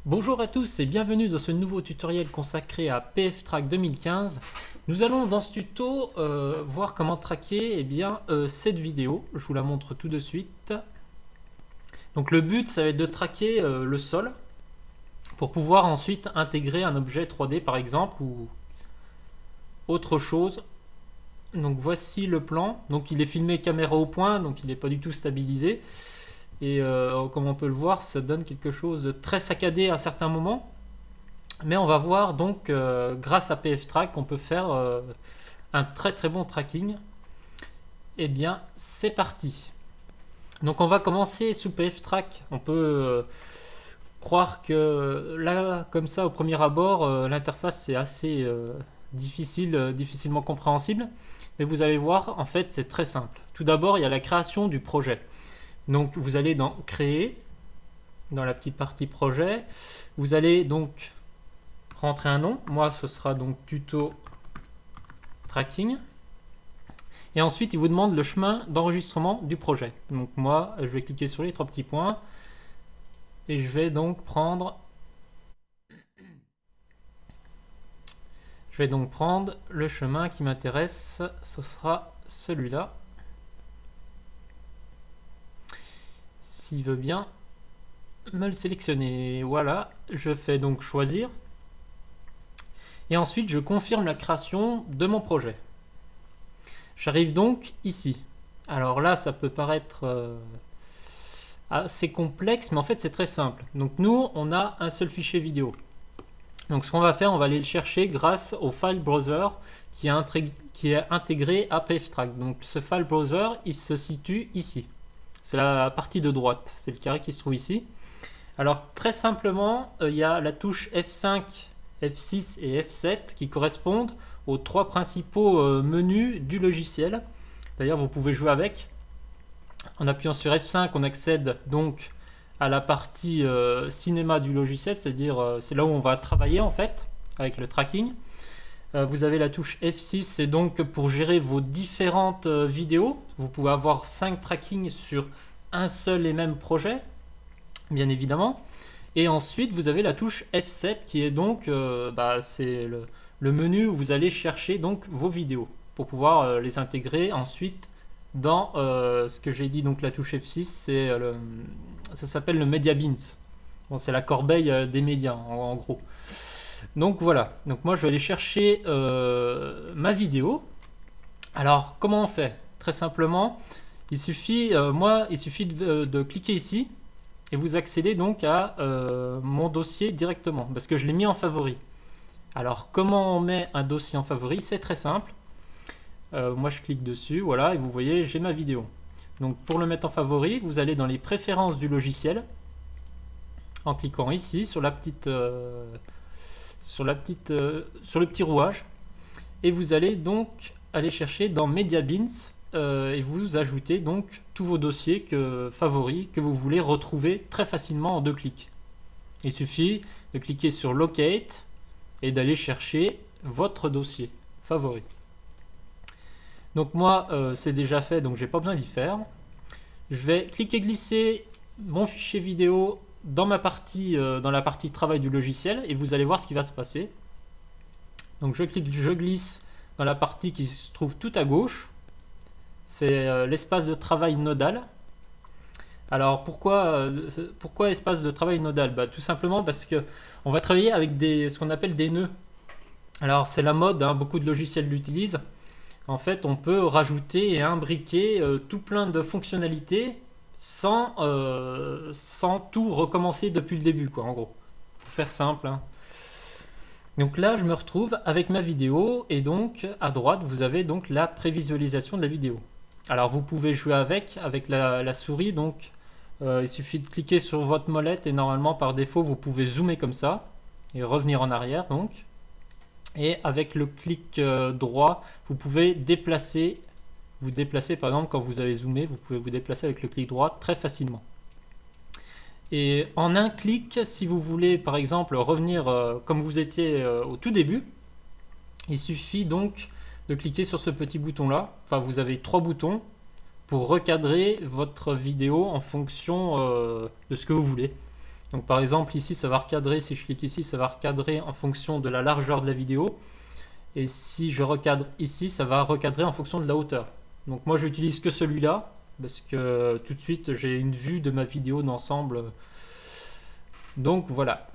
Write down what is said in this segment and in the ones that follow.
Bonjour à tous et bienvenue dans ce nouveau tutoriel consacré à PFTrack 2015. Nous allons dans ce tuto voir comment traquer cette vidéo. Je vous la montre tout de suite. Donc le but, ça va être de traquer le sol pour pouvoir ensuite intégrer un objet 3D par exemple ou autre chose. Donc voici le plan. Donc il est filmé caméra au point, donc il n'est pas du tout stabilisé. Et comme on peut le voir, ça donne quelque chose de très saccadé à certains moments. Mais on va voir donc, grâce à PFTrack, on peut faire un très très bon tracking. Et bien, c'est parti. Donc on va commencer sous PFTrack. On peut croire que là, comme ça, au premier abord, l'interface est assez difficilement compréhensible. Mais vous allez voir, en fait, c'est très simple. Tout d'abord, il y a la création du projet. Donc vous allez dans Créer, dans la petite partie Projet. Vous allez donc rentrer un nom. Moi, ce sera donc Tuto Tracking. Et ensuite, il vous demande le chemin d'enregistrement du projet. Donc moi, je vais cliquer sur les trois petits points. Et je vais donc prendre... le chemin qui m'intéresse. Ce sera celui-là. S'il veut bien me le sélectionner. Voilà, je fais donc choisir. Et ensuite, je confirme la création de mon projet. J'arrive donc ici. Alors là, ça peut paraître assez complexe, mais en fait, c'est très simple. Donc nous, on a un seul fichier vidéo. Donc ce qu'on va faire, on va aller le chercher grâce au file browser qui est intégré à PFTrack. Donc ce file browser, il se situe ici. C'est la partie de droite, c'est le carré qui se trouve ici. Alors très simplement, il y a la touche F5, F6 et F7 qui correspondent aux trois principaux menus du logiciel. D'ailleurs, vous pouvez jouer avec. En appuyant sur F5, on accède donc à la partie cinéma du logiciel, c'est-à-dire c'est là où on va travailler en fait avec le tracking. Vous avez la touche F6, c'est donc pour gérer vos différentes vidéos. Vous pouvez avoir 5 trackings sur un seul et même projet, bien évidemment. Et ensuite, vous avez la touche F7 qui est donc c'est le menu où vous allez chercher donc vos vidéos pour pouvoir les intégrer ensuite dans ce que j'ai dit. Donc la touche F6, ça s'appelle le Media Bins. Bon, c'est la corbeille des médias en gros. Donc voilà, donc moi je vais aller chercher ma vidéo. Alors comment on fait? Très simplement, il suffit de cliquer ici et vous accédez donc à mon dossier directement parce que je l'ai mis en favori. Alors comment on met un dossier en favori? C'est très simple. Moi je clique dessus, voilà, et vous voyez j'ai ma vidéo. Donc pour le mettre en favori, vous allez dans les préférences du logiciel en cliquant ici sur le petit rouage, et vous allez donc aller chercher dans Media Bins et vous ajoutez donc tous vos dossiers favoris que vous voulez retrouver très facilement en 2 clics. Il suffit de cliquer sur Locate et d'aller chercher votre dossier favori. Donc moi c'est déjà fait, donc j'ai pas besoin d'y faire. Je vais cliquer glisser mon fichier vidéo dans la partie travail du logiciel et vous allez voir ce qui va se passer. Donc je glisse dans la partie qui se trouve tout à gauche. C'est l'espace de travail nodal. Alors pourquoi espace de travail nodal? Tout simplement parce que on va travailler avec ce qu'on appelle des nœuds. Alors c'est la mode, hein, beaucoup de logiciels l'utilisent. En fait, on peut rajouter et imbriquer tout plein de fonctionnalités sans tout recommencer depuis le début, quoi, en gros. Pour faire simple, hein. Donc là, je me retrouve avec ma vidéo et donc à droite, vous avez donc la prévisualisation de la vidéo. Alors vous pouvez jouer avec la souris, donc il suffit de cliquer sur votre molette et normalement par défaut vous pouvez zoomer comme ça et revenir en arrière donc. Et avec le clic droit, vous pouvez vous déplacer par exemple quand vous avez zoomé, vous pouvez vous déplacer avec le clic droit très facilement. Et en un clic, si vous voulez par exemple revenir comme vous étiez au tout début, il suffit donc de cliquer sur ce petit bouton là. Enfin, vous avez 3 boutons pour recadrer votre vidéo en fonction de ce que vous voulez. Donc par exemple ici ça va recadrer, si je clique ici ça va recadrer en fonction de la largeur de la vidéo. Et si je recadre ici, ça va recadrer en fonction de la hauteur. Donc moi j'utilise que celui-là, parce que tout de suite j'ai une vue de ma vidéo d'ensemble. Donc voilà.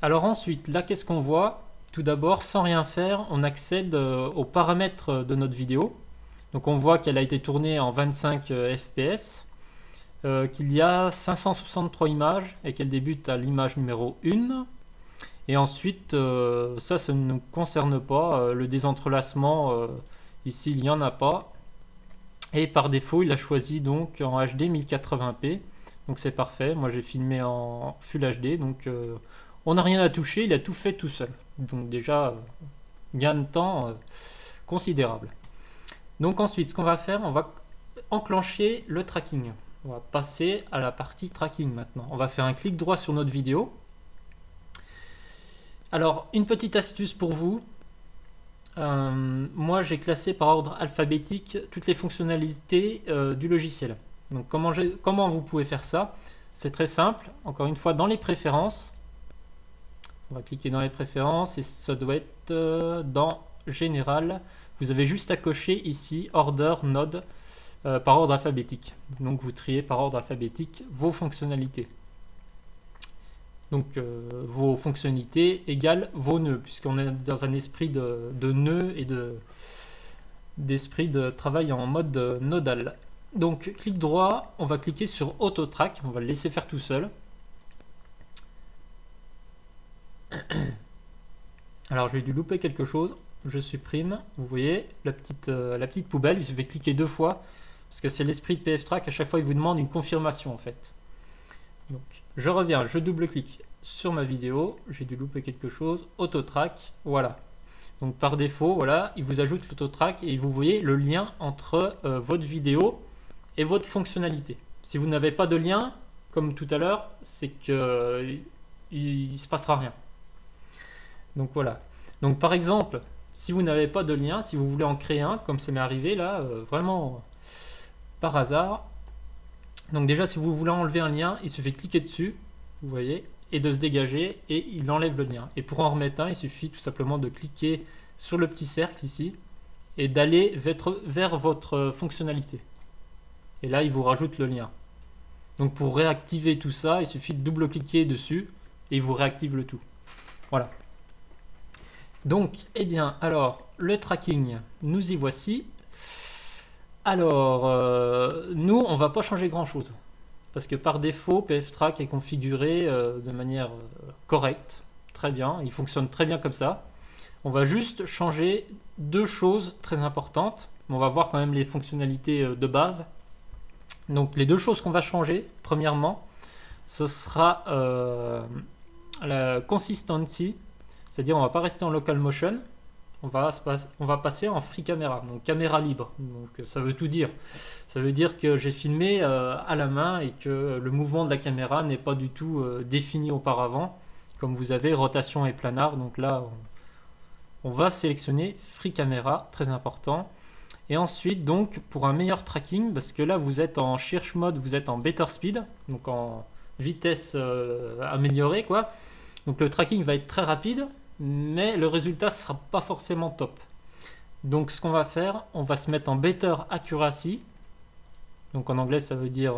Alors ensuite, là qu'est-ce qu'on voit? Tout d'abord, sans rien faire, on accède aux paramètres de notre vidéo. Donc on voit qu'elle a été tournée en 25 fps, qu'il y a 563 images et qu'elle débute à l'image numéro 1. Et ensuite, ça ne nous concerne pas. Le désentrelacement, ici, il n'y en a pas. Et par défaut, il a choisi donc en HD 1080p. Donc c'est parfait. Moi, j'ai filmé en Full HD. Donc on n'a rien à toucher. Il a tout fait tout seul. Donc déjà, gain de temps considérable. Donc ensuite, ce qu'on va faire, on va enclencher le tracking. On va passer à la partie tracking maintenant. On va faire un clic droit sur notre vidéo. Alors, une petite astuce pour vous. Moi, j'ai classé par ordre alphabétique toutes les fonctionnalités du logiciel. Donc, comment vous pouvez faire ça? C'est très simple. Encore une fois, dans les préférences, on va cliquer dans les préférences et ça doit être dans Général. Vous avez juste à cocher ici Order Node par ordre alphabétique. Donc, vous triez par ordre alphabétique vos fonctionnalités. Donc vos fonctionnalités égale vos nœuds, puisqu'on est dans un esprit de nœuds et d'esprit de travail en mode nodal. Donc clic droit, on va cliquer sur Auto Track, on va le laisser faire tout seul. Alors j'ai dû louper quelque chose, je supprime, vous voyez la petite poubelle, il suffit de cliquer 2 fois, parce que c'est l'esprit de PFTrack, à chaque fois il vous demande une confirmation en fait. Donc, je reviens, je double-clique sur ma vidéo, j'ai dû louper quelque chose, Auto-Track, voilà. Donc par défaut, voilà, il vous ajoute l'Auto-Track et vous voyez le lien entre votre vidéo et votre fonctionnalité. Si vous n'avez pas de lien, comme tout à l'heure, c'est que il ne se passera rien. Donc voilà. Donc par exemple, si vous n'avez pas de lien, si vous voulez en créer un, comme ça m'est arrivé là, vraiment par hasard. Donc déjà, si vous voulez enlever un lien, il suffit de cliquer dessus, vous voyez, et de se dégager, et il enlève le lien. Et pour en remettre un, il suffit tout simplement de cliquer sur le petit cercle ici, et d'aller vers votre fonctionnalité. Et là, il vous rajoute le lien. Donc pour réactiver tout ça, il suffit de double-cliquer dessus, et il vous réactive le tout. Voilà. Donc, eh bien, alors, le tracking, nous y voici. Alors, nous, on va pas changer grand-chose. Parce que par défaut, PFTrack est configuré de manière correcte. Très bien, il fonctionne très bien comme ça. On va juste changer 2 choses très importantes. On va voir quand même les fonctionnalités de base. Donc, les 2 choses qu'on va changer, premièrement, ce sera la consistency. C'est-à-dire, on va pas rester en local motion. On va passer en free camera, donc caméra libre. Donc ça veut tout dire. Ça veut dire que j'ai filmé à la main et que le mouvement de la caméra n'est pas du tout défini auparavant. Comme vous avez rotation et planar. Donc là, on va sélectionner free camera, très important. Et ensuite, donc, pour un meilleur tracking, parce que là, vous êtes en search mode, vous êtes en better speed, donc en vitesse améliorée, quoi. Donc le tracking va être très rapide, mais le résultat ne sera pas forcément top. Donc ce qu'on va faire, on va se mettre en better accuracy. Donc en anglais, ça veut dire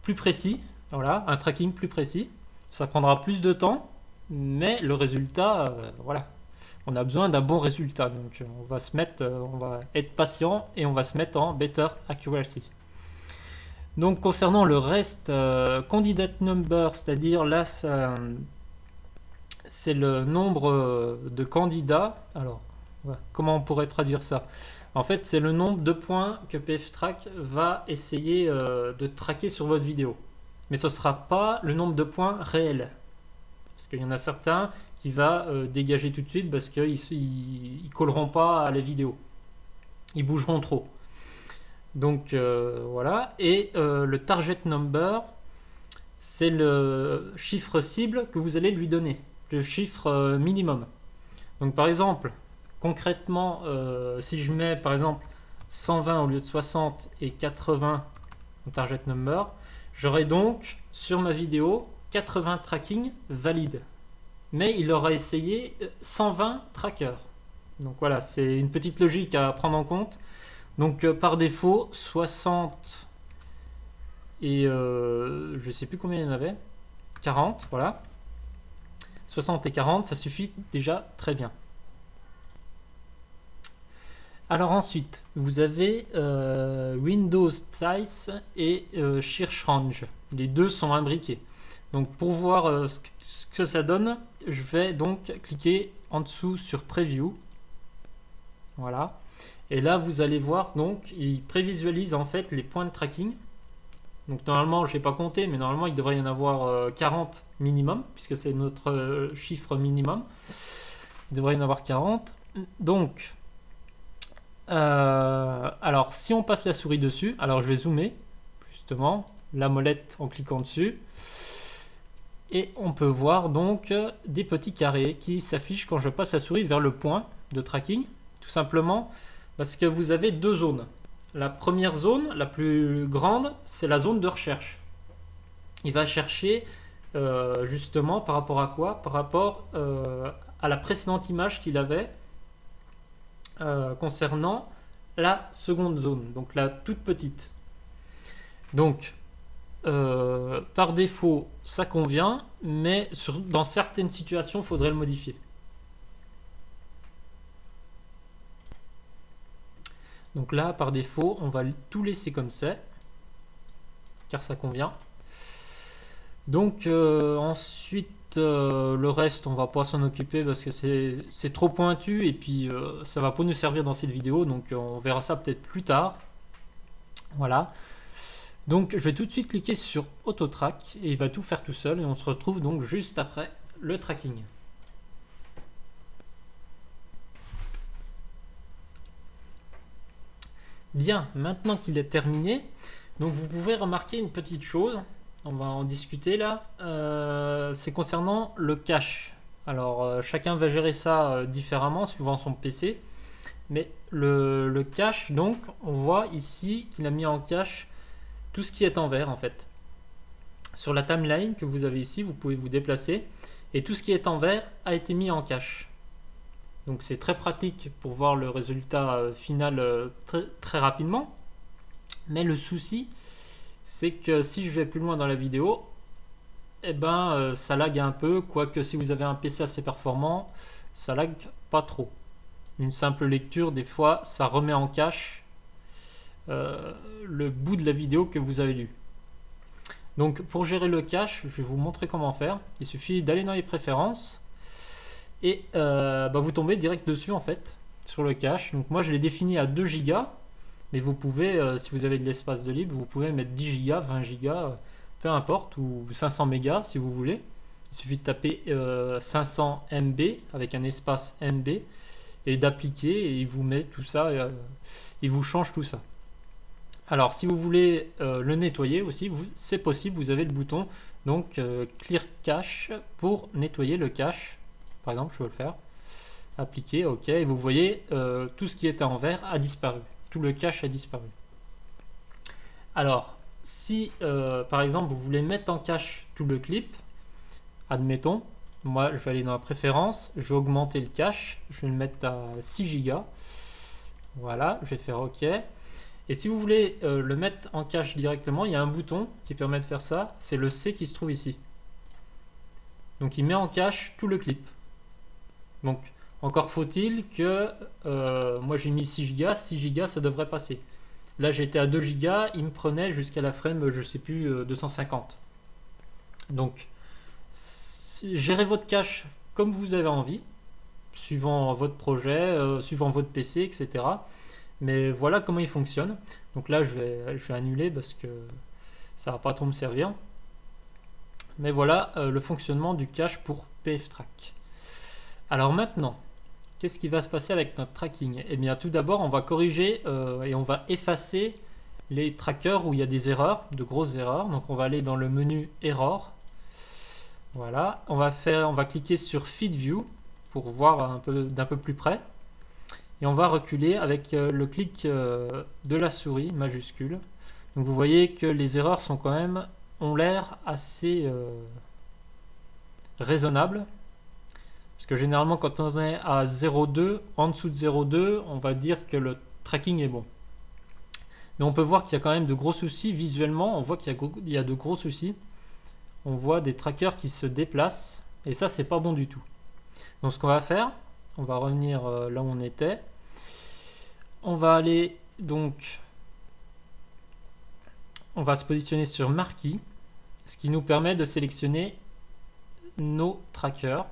plus précis. Voilà, un tracking plus précis. Ça prendra plus de temps, mais le résultat, voilà. On a besoin d'un bon résultat. Donc on va être patient et on va se mettre en better accuracy. Donc concernant le reste, candidate number, c'est-à-dire là, c'est le nombre de candidats. Alors, comment on pourrait traduire ça? En fait, c'est le nombre de points que PFTrack va essayer de traquer sur votre vidéo. Mais ce ne sera pas le nombre de points réels. Parce qu'il y en a certains qui va dégager tout de suite parce qu'ils ne colleront pas à la vidéo. Ils bougeront trop. Donc voilà, et le target number, c'est le chiffre cible que vous allez lui donner, le chiffre minimum. Donc par exemple, concrètement, si je mets par exemple 120 au lieu de 60 et 80 en target number, j'aurai donc sur ma vidéo 80 tracking valides. Mais il aura essayé 120 trackers. Donc voilà, c'est une petite logique à prendre en compte. Donc par défaut, 60 et je sais plus combien il y en avait, 40, voilà. 60 et 40, ça suffit déjà très bien. Alors ensuite, vous avez Windows Size et Search Range. Les deux sont imbriqués. Donc pour voir ce que ça donne, je vais donc cliquer en dessous sur Preview. Voilà. Et là, vous allez voir, donc, il prévisualise en fait les points de tracking. Donc normalement, je n'ai pas compté, mais normalement, il devrait y en avoir 40 minimum, puisque c'est notre chiffre minimum. Il devrait y en avoir 40. Donc, alors, si on passe la souris dessus, alors je vais zoomer, justement, la molette en cliquant dessus. Et on peut voir donc des petits carrés qui s'affichent quand je passe la souris vers le point de tracking. Tout simplement parce que vous avez deux zones. La première zone, la plus grande, c'est la zone de recherche. Il va chercher justement par rapport à quoi? Par rapport à la précédente image qu'il avait concernant la seconde zone, donc la toute petite. Donc, par défaut, ça convient, mais dans certaines situations, il faudrait le modifier. Donc là, par défaut, on va tout laisser comme ça, car ça convient. Donc ensuite, le reste, on va pas s'en occuper parce que c'est trop pointu et puis ça va pas nous servir dans cette vidéo, donc on verra ça peut-être plus tard. Voilà. Donc je vais tout de suite cliquer sur Auto Track et il va tout faire tout seul et on se retrouve donc juste après le tracking. Bien, maintenant qu'il est terminé, donc vous pouvez remarquer une petite chose, on va en discuter là, c'est concernant le cache. Alors chacun va gérer ça différemment suivant son PC, mais le cache, donc on voit ici qu'il a mis en cache tout ce qui est en vert en fait. Sur la timeline que vous avez ici, vous pouvez vous déplacer et tout ce qui est en vert a été mis en cache. Donc c'est très pratique pour voir le résultat final très rapidement. Mais le souci, c'est que si je vais plus loin dans la vidéo, eh ben, ça lag un peu. Quoique si vous avez un PC assez performant, ça lag pas trop. Une simple lecture, des fois, ça remet en cache le bout de la vidéo que vous avez lu. Donc pour gérer le cache, je vais vous montrer comment faire. Il suffit d'aller dans les préférences. Et vous tombez direct dessus en fait, sur le cache. Donc moi je l'ai défini à 2 Go, mais vous pouvez, si vous avez de l'espace de libre, vous pouvez mettre 10 Go, 20 Go, peu importe, ou 500 mégas si vous voulez. Il suffit de taper 500 MB avec un espace MB et d'appliquer et il vous met tout ça, il vous change tout ça. Alors si vous voulez le nettoyer aussi, c'est possible, vous avez le bouton donc Clear Cache pour nettoyer le cache. Par exemple, je peux le faire. Appliquer, ok. Et vous voyez, tout ce qui était en vert a disparu. Tout le cache a disparu. Alors, si par exemple vous voulez mettre en cache tout le clip, admettons, moi je vais aller dans la préférence, je vais augmenter le cache, je vais le mettre à 6 Go. Voilà, je vais faire ok. Et si vous voulez le mettre en cache directement, il y a un bouton qui permet de faire ça, c'est le C qui se trouve ici. Donc il met en cache tout le clip. Donc, encore faut-il que moi j'ai mis 6 Go, 6 Go ça devrait passer. Là j'étais à 2 Go, il me prenait jusqu'à la frame, je sais plus, 250. Donc, gérez votre cache comme vous avez envie, suivant votre projet, suivant votre PC, etc. Mais voilà comment il fonctionne. Donc là je vais annuler parce que ça va pas trop me servir. Mais voilà le fonctionnement du cache pour PFTrack. Alors maintenant, qu'est-ce qui va se passer avec notre tracking? Eh bien tout d'abord, on va corriger et on va effacer les trackers où il y a des erreurs, de grosses erreurs. Donc on va aller dans le menu Error. Voilà, on va cliquer sur Feed View pour voir d'un peu plus près. et on va reculer avec le clic de la souris majuscule. Donc vous voyez que les erreurs sont quand même ont l'air assez raisonnables. Parce que généralement quand on est à 0,2, en dessous de 0,2, on va dire que le tracking est bon. Mais on peut voir qu'il y a quand même de gros soucis. Visuellement, on voit qu'il y a de gros soucis. On voit des trackers qui se déplacent. Et ça, c'est pas bon du tout. Donc ce qu'on va faire, on va revenir là où on était. On va aller donc... On va se positionner sur Marquee. Ce qui nous permet de sélectionner nos trackers.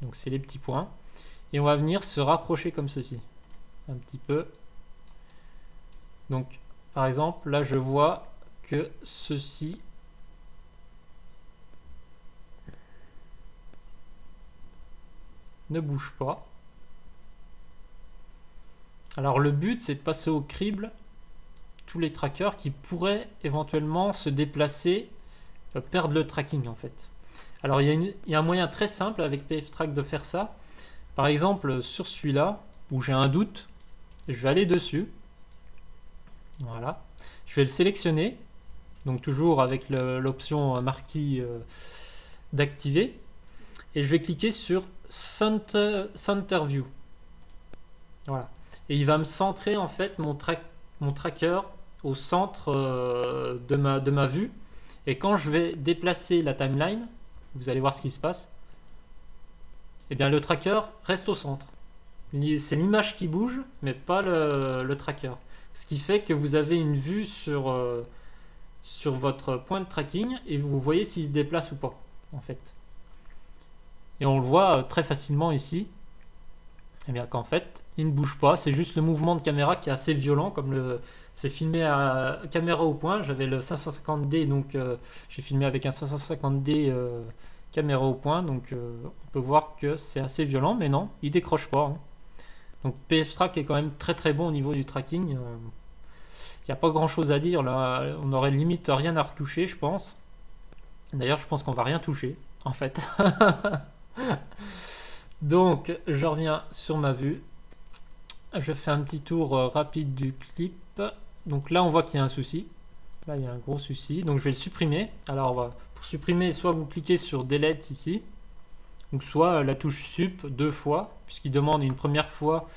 Donc c'est les petits points. Et on va venir se rapprocher comme ceci. Un petit peu. Donc par exemple, là je vois que ceci ne bouge pas. Alors le but c'est de passer au crible tous les trackers qui pourraient éventuellement se déplacer, perdre le tracking en fait. Alors il y a un moyen très simple avec PFTrack de faire ça. Par exemple sur celui-là où j'ai un doute, je vais aller dessus. Voilà. Je vais le sélectionner. Donc toujours avec l'option Marquee d'activer. Et je vais cliquer sur Center View. Voilà. Et il va me centrer en fait mon tracker au centre de ma vue. Et quand je vais déplacer la timeline, vous allez voir ce qui se passe. Et bien le tracker reste au centre. C'est l'image qui bouge, mais pas le tracker. Ce qui fait que vous avez une vue sur votre point de tracking et vous voyez s'il se déplace ou pas, en fait. Et on le voit très facilement ici. Et bien qu'en fait, il ne bouge pas. C'est juste le mouvement de caméra qui est assez violent, comme c'est filmé à caméra au point. J'avais le 550D, donc j'ai filmé avec un 550D caméra au point. Donc on peut voir que c'est assez violent, mais non, il décroche pas. Hein. Donc PFTrack est quand même très très bon au niveau du tracking. Il n'y a pas grand chose à dire là. On aurait limite rien à retoucher, je pense. D'ailleurs, je pense qu'on va rien toucher, en fait. Donc, je reviens sur ma vue. Je fais un petit tour rapide du clip. Donc là, on voit qu'il y a un souci. Là, il y a un gros souci. Donc, je vais le supprimer. Alors, pour supprimer, soit vous cliquez sur Delete ici, donc soit la touche Sup 2 fois, puisqu'il demande une première fois,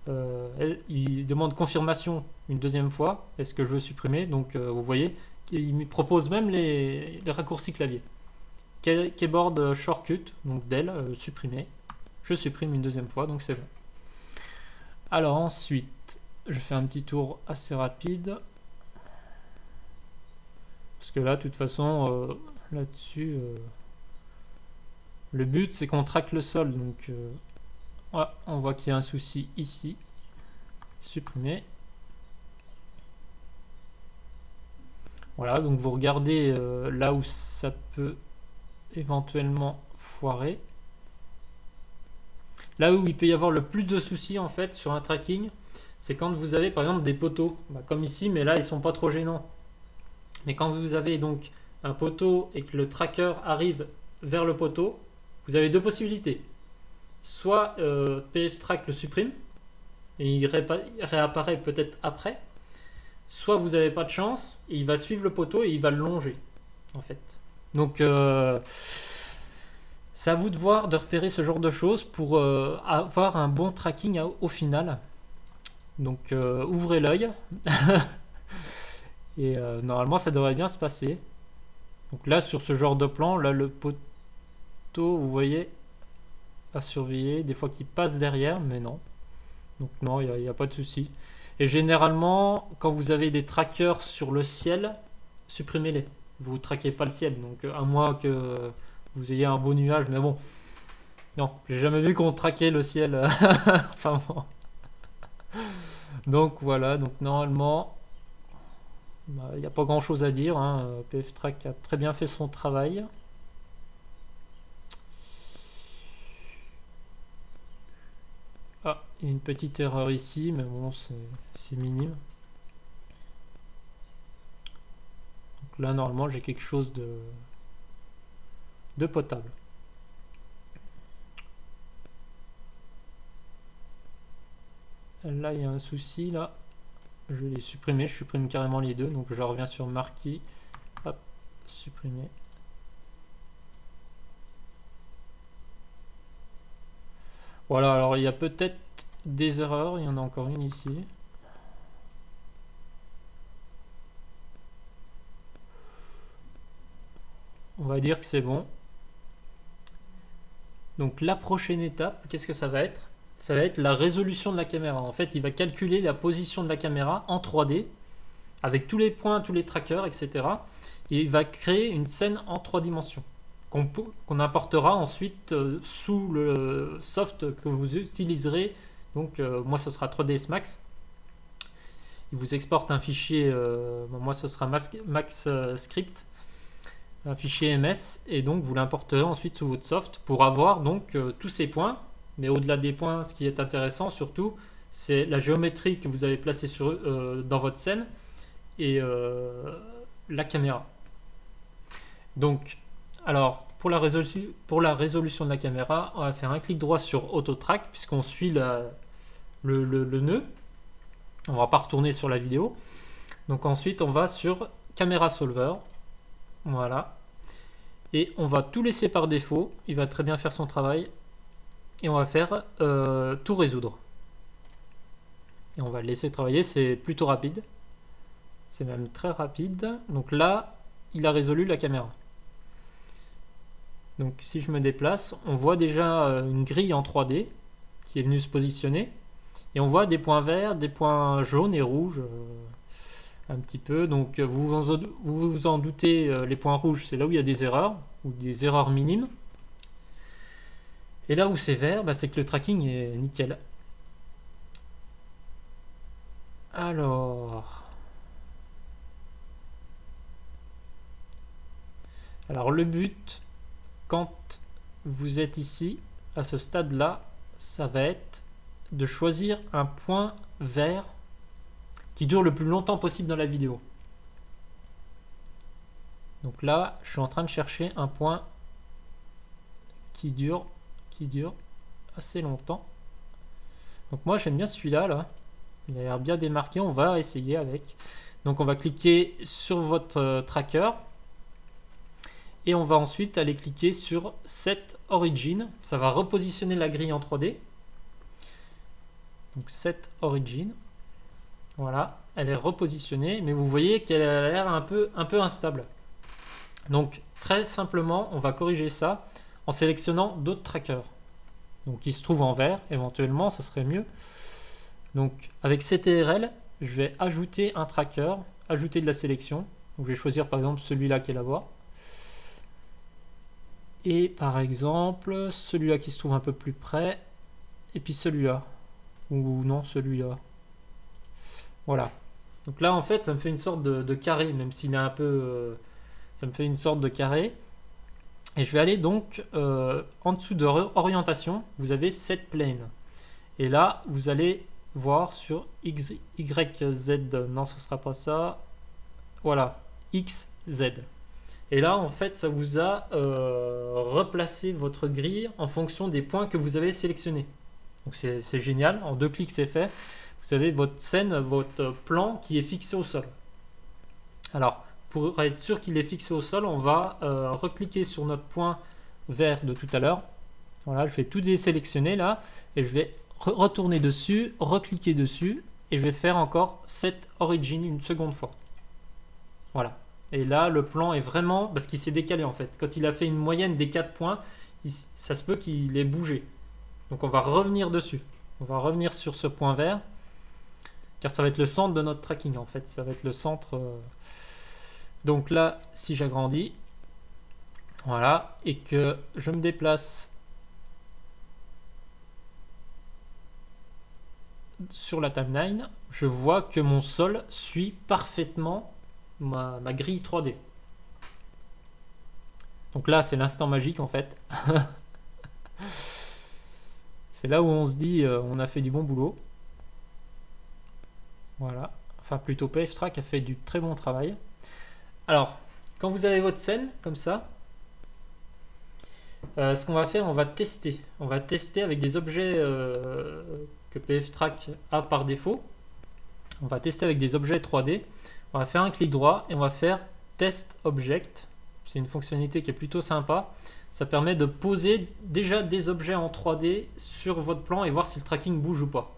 il demande confirmation une deuxième fois. Est-ce que je veux supprimer? Donc, vous voyez, il me propose même les raccourcis clavier. Keyboard Shortcut, donc Del, supprimer. Je supprime une deuxième fois, donc c'est bon. Alors ensuite, je fais un petit tour assez rapide. Parce que là, de toute façon, là-dessus, le but c'est qu'on traque le sol. Donc, voilà, on voit qu'il y a un souci ici. Supprimer. Voilà, donc vous regardez là où ça peut éventuellement foirer. Là où il peut y avoir le plus de soucis en fait sur un tracking, c'est quand vous avez par exemple des poteaux, comme ici, mais là ils sont pas trop gênants. Mais quand vous avez donc un poteau et que le tracker arrive vers le poteau, vous avez deux possibilités. Soit PFTrack le supprime et il réapparaît peut-être après, soit vous n'avez pas de chance et il va suivre le poteau et il va le longer en fait. Donc c'est à vous de voir, de repérer ce genre de choses pour avoir un bon tracking au final. Donc ouvrez l'œil et normalement ça devrait bien se passer. Donc là sur ce genre de plan, là le poteau vous voyez à surveiller, des fois qu'il passe derrière, mais non. Donc non, il n'y a pas de souci. Et généralement quand vous avez des trackers sur le ciel, supprimez-les. Vous ne traquez pas le ciel, donc à moins que vous ayez un beau nuage, mais bon, non, j'ai jamais vu qu'on traquait le ciel. Enfin bon. Donc voilà, donc normalement, il n'y a pas grand chose à dire. Hein. PFTrack a très bien fait son travail. Ah, il y a une petite erreur ici, mais bon, c'est minime. Donc là, normalement, j'ai quelque chose de potable. Là, il y a un souci, là. Je vais les supprimer, je supprime carrément les deux. Donc, je reviens sur marquis. Hop, supprimer. Voilà, alors il y a peut-être des erreurs. Il y en a encore une ici. On va dire que c'est bon. Donc la prochaine étape, qu'est-ce que ça va être? Ça va être la résolution de la caméra. En fait, il va calculer la position de la caméra en 3D avec tous les points, tous les trackers, etc. Et il va créer une scène en 3 dimensions qu'on importera ensuite sous le soft que vous utiliserez. Donc moi ce sera 3ds Max. Il vous exporte un fichier, moi ce sera Max Script, un fichier MS, et donc vous l'importerez ensuite sous votre soft pour avoir donc tous ces points. Mais au-delà des points, ce qui est intéressant surtout, c'est la géométrie que vous avez placée dans votre scène et la caméra. Donc, alors pour la résolution de la caméra, on va faire un clic droit sur Auto Track puisqu'on suit le nœud. On va pas retourner sur la vidéo. Donc ensuite, on va sur Camera Solver. Voilà. Et on va tout laisser par défaut. Il va très bien faire son travail. Et on va faire tout résoudre. Et on va le laisser travailler. C'est plutôt rapide. C'est même très rapide. Donc là, il a résolu la caméra. Donc si je me déplace, on voit déjà une grille en 3D qui est venue se positionner. Et on voit des points verts, des points jaunes et rouges. Un petit peu. Donc vous vous en doutez, les points rouges, c'est là où il y a des erreurs, ou des erreurs minimes. Et là où c'est vert, c'est que le tracking est nickel. Alors le but, quand vous êtes ici, à ce stade-là, ça va être de choisir un point vert qui dure le plus longtemps possible dans la vidéo. Donc là, je suis en train de chercher un point qui dure assez longtemps. Donc moi j'aime bien celui-là, là. Il a l'air bien démarqué, on va essayer avec. Donc on va cliquer sur votre tracker et on va ensuite aller cliquer sur Set Origin. Ça va repositionner la grille en 3D. Donc Set Origin. Voilà, elle est repositionnée, mais vous voyez qu'elle a l'air un peu instable. Donc très simplement, on va corriger ça en sélectionnant d'autres trackers. Donc qui se trouvent en vert, éventuellement, ce serait mieux. Donc avec CTRL, je vais ajouter un tracker, ajouter de la sélection. Donc je vais choisir par exemple celui-là qui est là-bas. Et par exemple, celui-là qui se trouve un peu plus près. Et puis celui-là. Ou non, celui-là. Voilà. Donc là, en fait, ça me fait une sorte de carré, même s'il est un peu... ça me fait une sorte de carré. Et je vais aller donc en dessous de orientation, vous avez Set Plane. Et là, vous allez voir sur X, Y, Z. Non, ce ne sera pas ça. Voilà, X, Z. Et là, en fait, ça vous a replacé votre grille en fonction des points que vous avez sélectionnés. Donc c'est génial, en 2 clics c'est fait. Vous avez votre scène, votre plan qui est fixé au sol. Alors, pour être sûr qu'il est fixé au sol, on va recliquer sur notre point vert de tout à l'heure. Voilà, je vais tout désélectionner là, et je vais retourner dessus, recliquer dessus, et je vais faire encore Set Origin une seconde fois. Voilà. Et là, le plan est vraiment... parce qu'il s'est décalé en fait. Quand il a fait une moyenne des 4 points, ça se peut qu'il ait bougé. Donc on va revenir dessus. On va revenir sur ce point vert. Car ça va être le centre de notre tracking en fait. Ça va être le centre... Donc là, si j'agrandis, voilà, et que je me déplace sur la timeline, je vois que mon sol suit parfaitement ma grille 3D. Donc là, c'est l'instant magique en fait. C'est là où on se dit on a fait du bon boulot. Voilà. Enfin, plutôt PFTrack a fait du très bon travail. Alors, quand vous avez votre scène comme ça, ce qu'on va faire, on va tester. On va tester avec des objets que PFTrack a par défaut. On va tester avec des objets 3D. On va faire un clic droit et on va faire Test Object. C'est une fonctionnalité qui est plutôt sympa. Ça permet de poser déjà des objets en 3D sur votre plan et voir si le tracking bouge ou pas.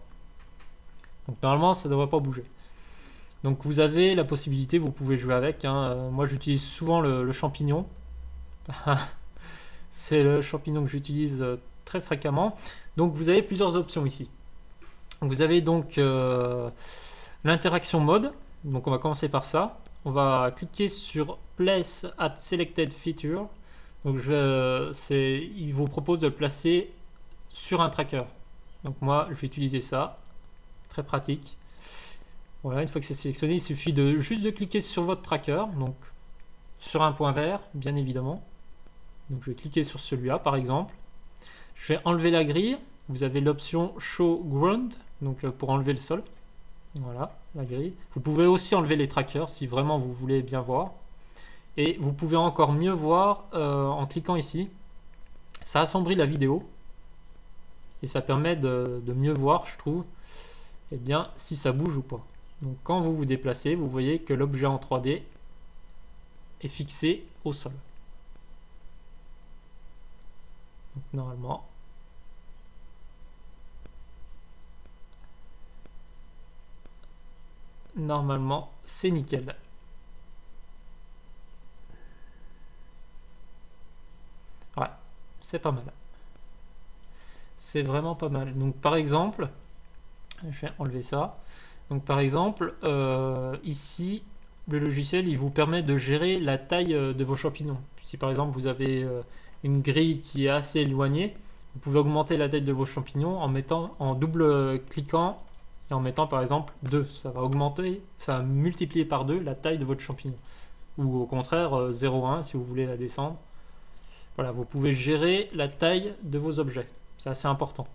Donc normalement, ça ne devrait pas bouger. Donc vous avez la possibilité, vous pouvez jouer avec. Moi, j'utilise souvent le champignon. C'est le champignon que j'utilise très fréquemment. Donc vous avez plusieurs options ici. Vous avez donc l'interaction mode. Donc on va commencer par ça. On va cliquer sur Place at Selected Feature. Donc il vous propose de le placer sur un tracker. Donc moi je vais utiliser ça. Très pratique. Voilà, une fois que c'est sélectionné, il suffit juste de cliquer sur votre tracker. Donc sur un point vert, bien évidemment. Donc je vais cliquer sur celui-là par exemple. Je vais enlever la grille. Vous avez l'option Show Ground, donc pour enlever le sol. Voilà, la grille. Vous pouvez aussi enlever les trackers si vraiment vous voulez bien voir. Et vous pouvez encore mieux voir en cliquant ici. Ça assombrit la vidéo. Et ça permet de mieux voir, je trouve, eh bien, si ça bouge ou pas. Donc quand vous vous déplacez, vous voyez que l'objet en 3D est fixé au sol. Donc normalement, c'est nickel. Ouais, c'est pas mal. C'est vraiment pas mal. Donc par exemple, je vais enlever ça. Donc par exemple, ici, le logiciel, il vous permet de gérer la taille de vos champignons. Si par exemple vous avez une grille qui est assez éloignée, vous pouvez augmenter la taille de vos champignons en double cliquant et en mettant par exemple 2. Ça va augmenter, ça va multiplier par 2 la taille de votre champignon. Ou au contraire 0,1 si vous voulez la descendre. Voilà, vous pouvez gérer la taille de vos objets. C'est assez important.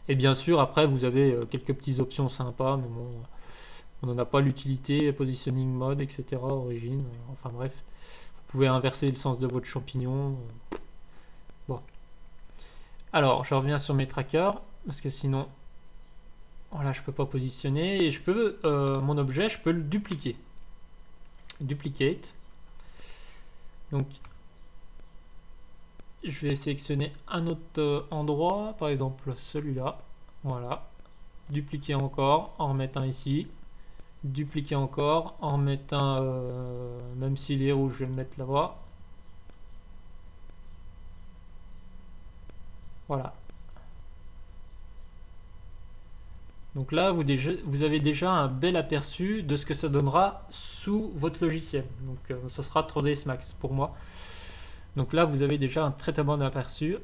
Et bien sûr, après, vous avez quelques petites options sympas, mais bon, on n'en a pas l'utilité, positioning mode, etc. Origine, enfin bref. Vous pouvez inverser le sens de votre champignon. Bon. Alors, je reviens sur mes trackers, parce que sinon, voilà, je peux pas positionner. Et je peux, mon objet, je peux le dupliquer. Duplicate. Donc, je vais sélectionner un autre endroit, par exemple celui-là. Voilà. Dupliquer encore, en remettre un ici. Dupliquer encore, en remettre un, même s'il est rouge, je vais le mettre là-bas. Voilà. Donc là, vous avez déjà un bel aperçu de ce que ça donnera sous votre logiciel. Donc ce sera 3ds Max pour moi. Donc là, vous avez déjà un très bon aperçu.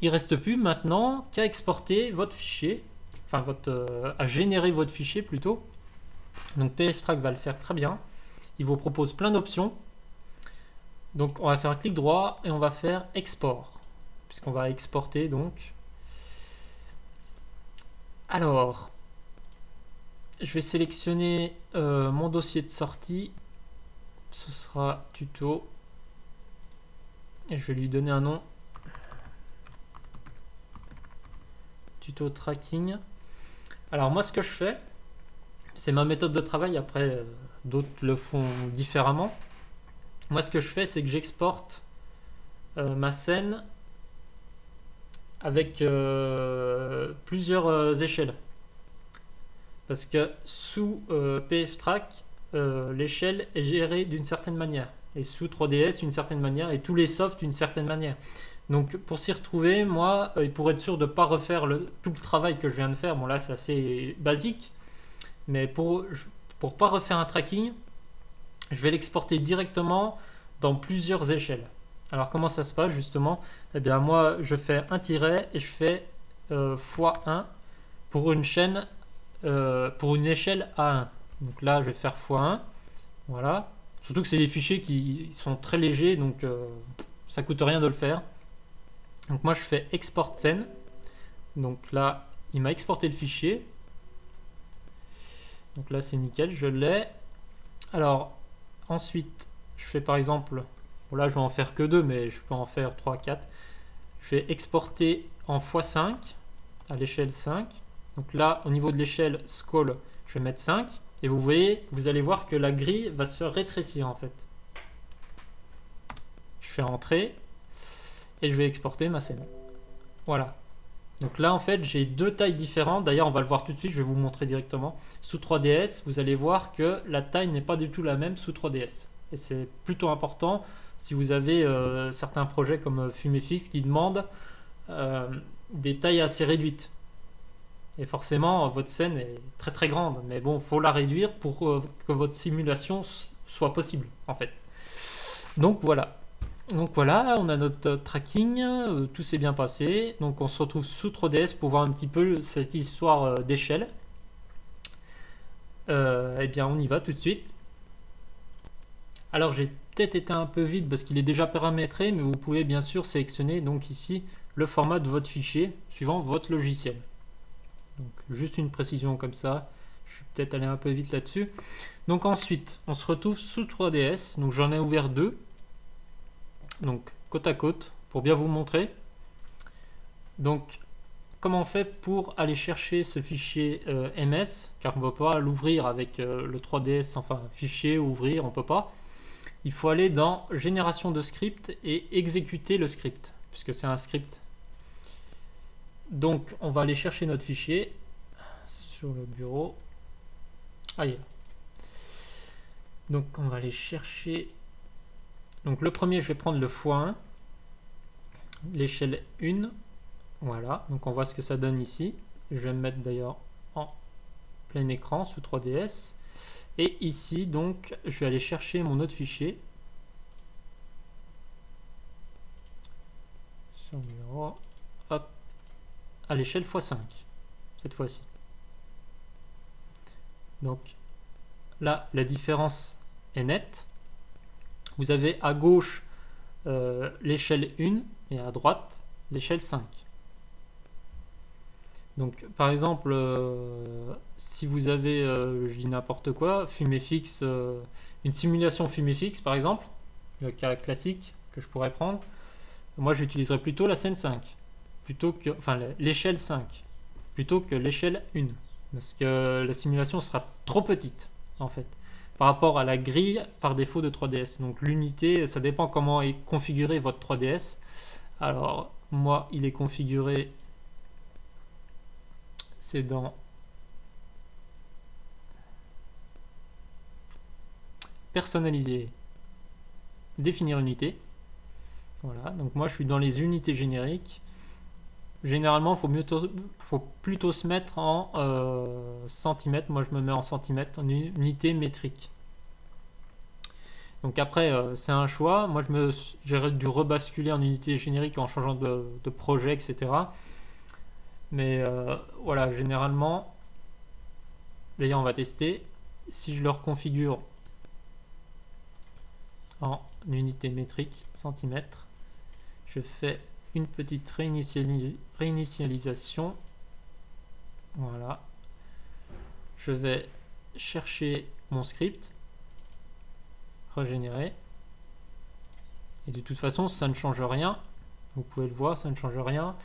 Il ne reste plus maintenant qu'à exporter votre fichier, enfin à générer votre fichier plutôt. Donc PFTrack va le faire très bien. Il vous propose plein d'options. Donc on va faire un clic droit et on va faire export, puisqu'on va exporter donc. Alors, je vais sélectionner mon dossier de sortie. Ce sera tuto. Et je vais lui donner un nom. Tuto tracking. Alors moi ce que je fais, c'est ma méthode de travail. Après d'autres le font différemment. Moi ce que je fais, c'est que j'exporte ma scène avec plusieurs échelles. Parce que sous PFTrack, l'échelle est gérée d'une certaine manière. Et sous 3ds d'une certaine manière. Et tous les softs d'une certaine manière. Donc pour s'y retrouver, moi, pour être sûr de ne pas refaire tout le travail que je viens de faire, bon là c'est assez basique, mais pour pas refaire un tracking, je vais l'exporter directement dans plusieurs échelles. Alors comment ça se passe justement? Eh bien moi je fais un tiret et je fais x1 pour une chaîne, pour une échelle A1. Donc là je vais faire x1, voilà. Surtout que c'est des fichiers qui sont très légers, donc ça coûte rien de le faire. Donc moi je fais export scène. Donc là il m'a exporté le fichier. Donc là c'est nickel, je l'ai. Alors ensuite je fais par exemple, bon là je vais en faire que 2 mais je peux en faire 3, 4. Je vais exporter en x5. à l'échelle 5. Donc là, au niveau de l'échelle scroll, je vais mettre 5. Et vous voyez, vous allez voir que la grille va se rétrécir en fait. Je fais entrer et je vais exporter ma scène. Voilà. Donc là, en fait, j'ai deux tailles différentes. D'ailleurs, on va le voir tout de suite, je vais vous montrer directement. Sous 3DS, vous allez voir que la taille n'est pas du tout la même sous 3DS. Et c'est plutôt important si vous avez certains projets comme FumeFX qui demandent des tailles assez réduites. Et forcément, votre scène est très très grande. Mais bon, il faut la réduire pour que votre simulation soit possible, en fait. Donc voilà. Donc voilà, on a notre tracking, tout s'est bien passé. Donc on se retrouve sous 3DS pour voir un petit peu cette histoire d'échelle. Eh bien on y va tout de suite. Alors j'ai peut-être été un peu vite parce qu'il est déjà paramétré, mais vous pouvez bien sûr sélectionner donc ici le format de votre fichier suivant votre logiciel. Donc juste une précision comme ça, je suis peut-être allé un peu vite là-dessus. Donc ensuite, on se retrouve sous 3DS, donc j'en ai ouvert deux. Donc côte à côte pour bien vous montrer. Donc comment on fait pour aller chercher ce fichier MS, car on ne peut pas l'ouvrir avec le 3DS, enfin fichier ouvrir, on peut pas. Il faut aller dans génération de script et exécuter le script puisque c'est un script. Donc on va aller chercher notre fichier sur le bureau. Allez. Donc on va aller chercher. Donc le premier, je vais prendre le x1, l'échelle 1, voilà, donc on voit ce que ça donne ici. Je vais me mettre d'ailleurs en plein écran sous 3DS. Et ici, donc, je vais aller chercher mon autre fichier. Sur le bureau, hop, à l'échelle x5, cette fois-ci. Donc là, la différence est nette. Vous avez à gauche l'échelle 1 et à droite l'échelle 5. Donc par exemple, si vous avez, je dis n'importe quoi, FumeFX, une simulation FumeFX par exemple, le cas classique que je pourrais prendre, moi j'utiliserais plutôt la scène 5, plutôt que, enfin l'échelle 5, plutôt que l'échelle 1, parce que la simulation sera trop petite en fait par rapport à la grille par défaut de 3DS. Donc l'unité, ça dépend comment est configuré votre 3DS. Alors moi, il est configuré, c'est dans personnaliser, définir unité. Voilà, donc moi je suis dans les unités génériques. Généralement, il faut plutôt se mettre en centimètres. Moi, je me mets en centimètres, en unité métrique. Donc après, c'est un choix. Moi, j'ai dû rebasculer en unité générique en changeant de projet, etc. Mais voilà, généralement, d'ailleurs, on va tester. Si je le reconfigure en unité métrique, centimètres, je fais une petite réinitialisation. Voilà. Je vais chercher mon script, régénérer. Et de toute façon, ça ne change rien. Vous pouvez le voir, ça ne change rien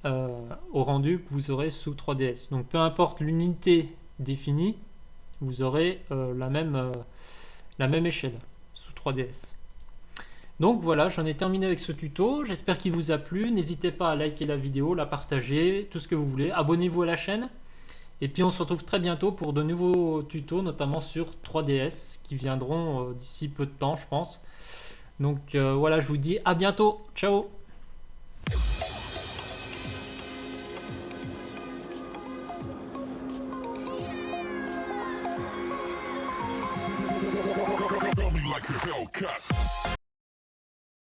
au rendu que vous aurez sous 3DS. Donc peu importe l'unité définie, vous aurez la même échelle sous 3DS. Donc voilà, j'en ai terminé avec ce tuto. J'espère qu'il vous a plu. N'hésitez pas à liker la vidéo, la partager, tout ce que vous voulez. Abonnez-vous à la chaîne. Et puis on se retrouve très bientôt pour de nouveaux tutos, notamment sur 3DS, qui viendront d'ici peu de temps, je pense. Donc voilà, je vous dis à bientôt. Ciao! Like a Hellcat.